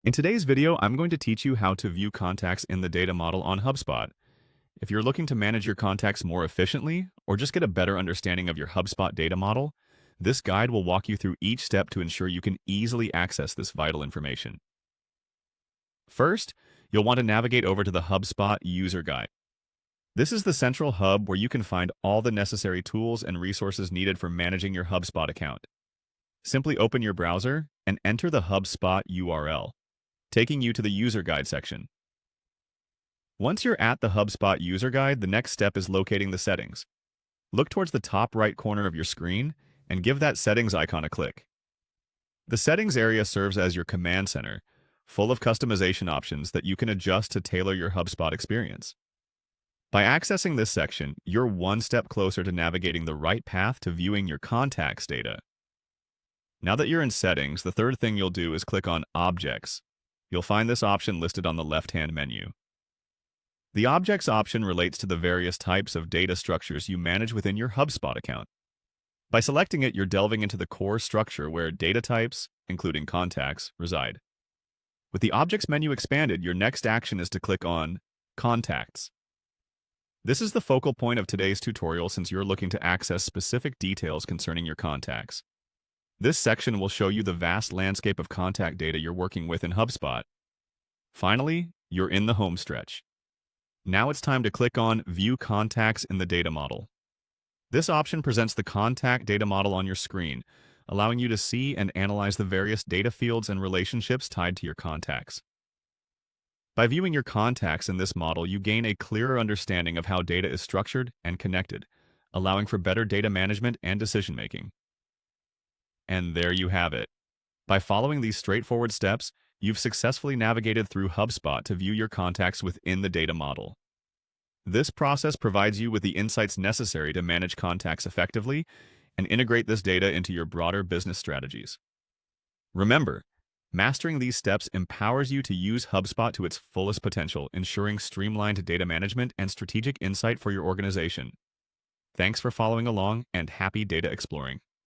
In today's video, I'm going to teach you how to view contacts in the data model on HubSpot. If you're looking to manage your contacts more efficiently or just get a better understanding of your HubSpot data model, this guide will walk you through each step to ensure you can easily access this vital information. First, you'll want to navigate over to the HubSpot user guide. This is the central hub where you can find all the necessary tools and resources needed for managing your HubSpot account. Simply open your browser and enter the HubSpot URL, taking you to the user guide section. Once you're at the HubSpot user guide, the next step is locating the settings. Look towards the top right corner of your screen and give that settings icon a click. The settings area serves as your command center, full of customization options that you can adjust to tailor your HubSpot experience. By accessing this section, you're one step closer to navigating the right path to viewing your contacts data. Now that you're in settings, the third thing you'll do is click on Objects. You'll find this option listed on the left-hand menu. The Objects option relates to the various types of data structures you manage within your HubSpot account. By selecting it, you're delving into the core structure where data types, including contacts, reside. With the Objects menu expanded, your next action is to click on Contacts. This is the focal point of today's tutorial since you're looking to access specific details concerning your contacts. This section will show you the vast landscape of contact data you're working with in HubSpot. Finally, you're in the home stretch. Now it's time to click on View Contacts in the Data Model. This option presents the contact data model on your screen, allowing you to see and analyze the various data fields and relationships tied to your contacts. By viewing your contacts in this model, you gain a clearer understanding of how data is structured and connected, allowing for better data management and decision-making. And there you have it. By following these straightforward steps, you've successfully navigated through HubSpot to view your contacts within the data model. This process provides you with the insights necessary to manage contacts effectively and integrate this data into your broader business strategies. Remember, mastering these steps empowers you to use HubSpot to its fullest potential, ensuring streamlined data management and strategic insight for your organization. Thanks for following along, and happy data exploring.